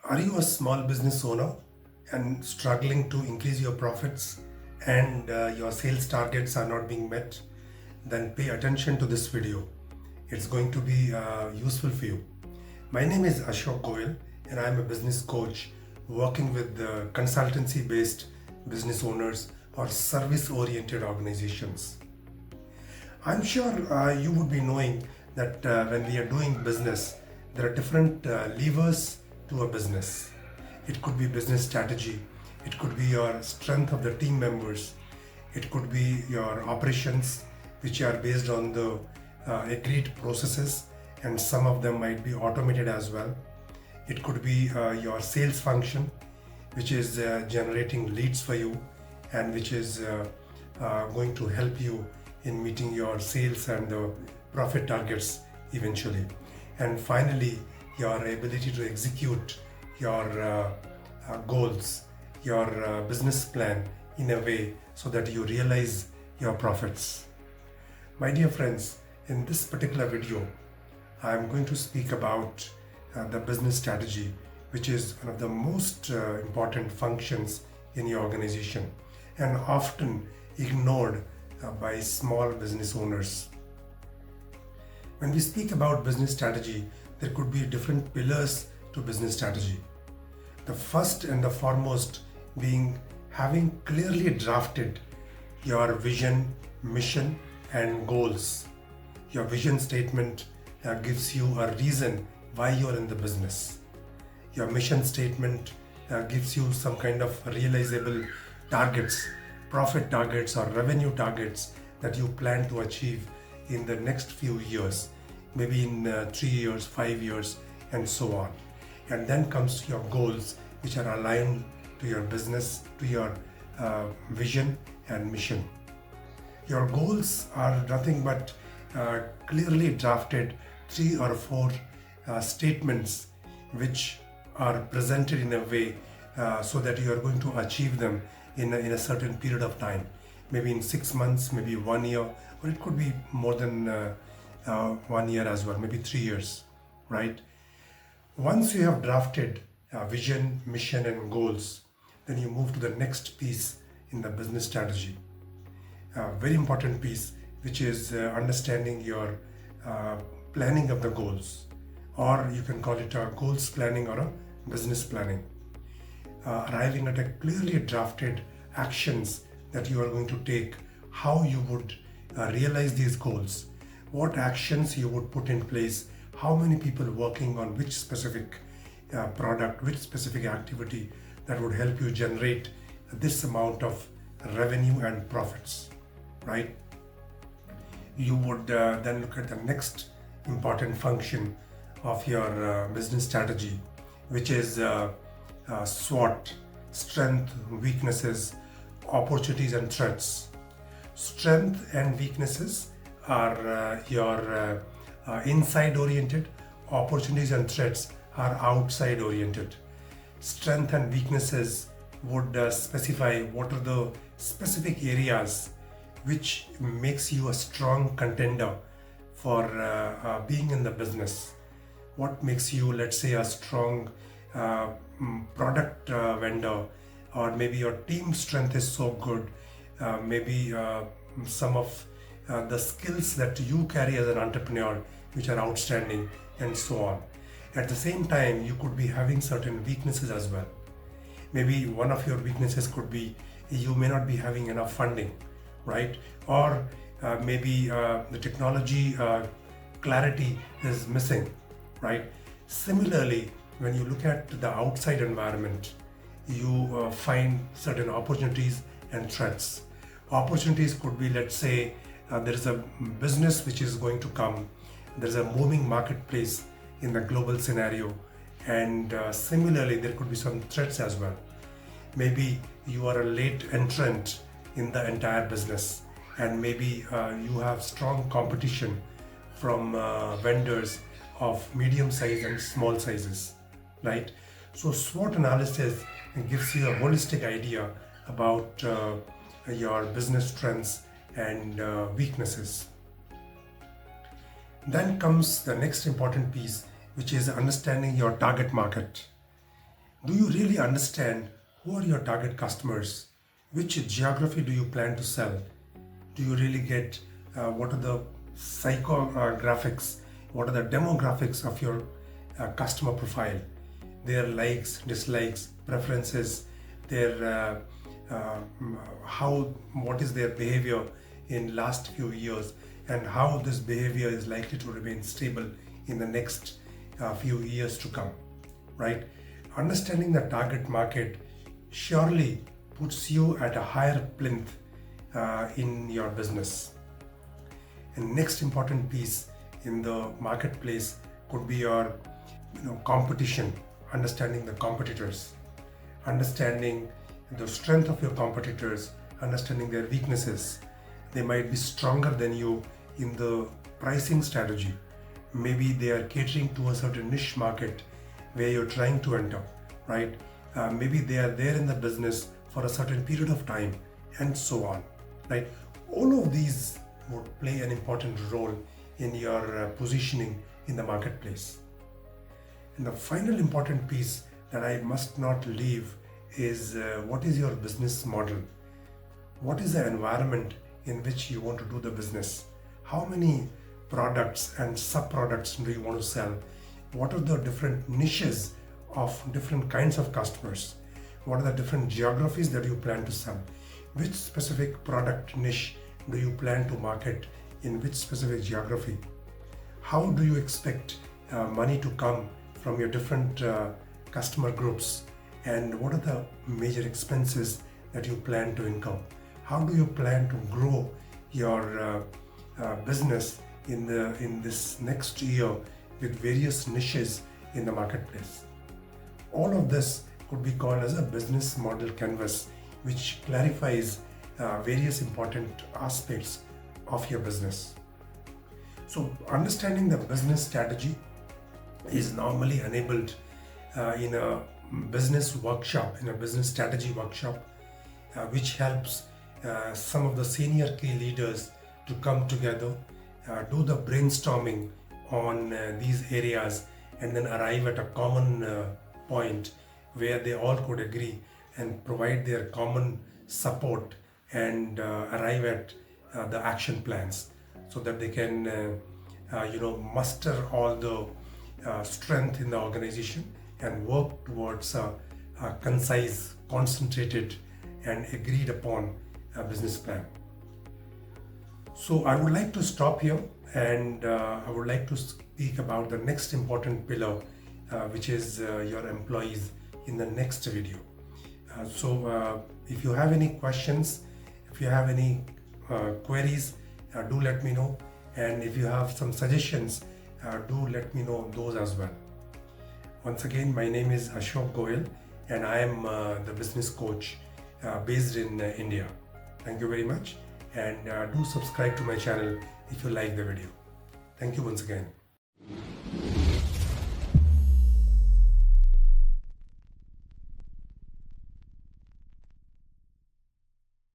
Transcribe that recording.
Are you a small business owner and struggling to increase your profits and your sales targets are not being met? Then pay attention to this video. It's going to be useful for you. My name is Ashok Goyal and I'm a business coach working with consultancy based business owners or service oriented organizations. I'm sure you would be knowing that when we are doing business, there are different levers to a business. It could be business strategy, it could be your strength of the team members, it could be your operations, which are based on the agreed processes, and some of them might be automated as well. It could be your sales function, which is generating leads for you and which is going to help you in meeting your sales and the profit targets eventually. And finally, your ability to execute your goals, your business plan in a way so that you realize your profits. My dear friends, in this particular video, I am going to speak about the business strategy, which is one of the most important functions in your organization and often ignored by small business owners. When we speak about business strategy, there could be different pillars to business strategy. The first and the foremost being having clearly drafted your vision, mission, and goals. Your vision statement gives you a reason why you're in the business. Your mission statement gives you some kind of realizable targets, profit targets or revenue targets that you plan to achieve in the next few years, maybe in 3 years, 5 years, and so on. And then comes your goals, which are aligned to your business, to your vision and mission. Your goals are nothing but clearly drafted 3 or 4 statements which are presented in a way so that you are going to achieve them in a certain period of time, maybe in 6 months, maybe 1 year, or it could be more than 1 year as well, maybe 3 years, right? Once you have drafted vision, mission, and goals, then you move to the next piece in the business strategy. A very important piece, which is understanding your planning of the goals, or you can call it a goals planning or a business planning. Arriving at a clearly drafted actions that you are going to take, how you would realize these goals, what actions you would put in place, how many people working on which specific product, which specific activity that would help you generate this amount of revenue and profits, right? You would then look at the next important function of your business strategy, which is SWOT, strength, weaknesses, opportunities and threats. Strength and weaknesses are your inside oriented, opportunities and threats are outside oriented. Strength and weaknesses would specify what are the specific areas which makes you a strong contender for being in the business. What makes you, let's say, a strong product vendor, or maybe your team strength is so good, maybe some of the skills that you carry as an entrepreneur which are outstanding, and so on. At the same time, you could be having certain weaknesses as well. Maybe one of your weaknesses could be you may not be having enough funding, right? Or maybe the technology clarity is missing, right? Similarly, when you look at the outside environment, you find certain opportunities and threats. Opportunities could be, let's say, there is a business which is going to come, there's a moving marketplace in the global scenario, and similarly there could be some threats as well. Maybe you are a late entrant in the entire business, and maybe you have strong competition from vendors of medium size and small sizes, right? So SWOT analysis gives you a holistic idea about your business strengths and weaknesses. Then comes the next important piece, which is understanding your target market. Do you really understand who are your target customers? Which geography do you plan to sell? Do you really get what are the psychographics, what are the demographics of your customer profile, their likes, dislikes, preferences, their what is their behavior in last few years, and how this behavior is likely to remain stable in the next few years to come, right? Understanding the target market surely puts you at a higher plinth in your business. And next important piece in the marketplace could be your competition, understanding the competitors, understanding the strength of your competitors, understanding their weaknesses. They might be stronger than you in the pricing strategy. Maybe they are catering to a certain niche market where you're trying to enter, right? Maybe they are there in the business for a certain period of time, and so on, right? All of these would play an important role in your positioning in the marketplace. And the final important piece that I must not leave is what is your business model? What is the environment in which you want to do the business? How many products and sub-products do you want to sell? What are the different niches of different kinds of customers? What are the different geographies that you plan to sell? Which specific product niche do you plan to market in which specific geography? How do you expect money to come from your different customer groups? And what are the major expenses that you plan to incur? How do you plan to grow your business in this next year with various niches in the marketplace? All of this could be called as a business model canvas, which clarifies various important aspects of your business. So understanding the business strategy is normally enabled in a business workshop, in a business strategy workshop, which helps some of the senior key leaders to come together, do the brainstorming on these areas, and then arrive at a common point where they all could agree and provide their common support and arrive at the action plans, so that they can muster all the strength in the organization and work towards a concise, concentrated and agreed upon business plan. So I would like to stop here, and I would like to speak about the next important pillar, which is your employees, in the next video. So if you have any questions, if you have any queries, do let me know. And if you have some suggestions, do let me know those as well. Once again, my name is Ashok Goyal, and I am the business coach based in India. Thank you very much, and do subscribe to my channel if you like the video. Thank you once again.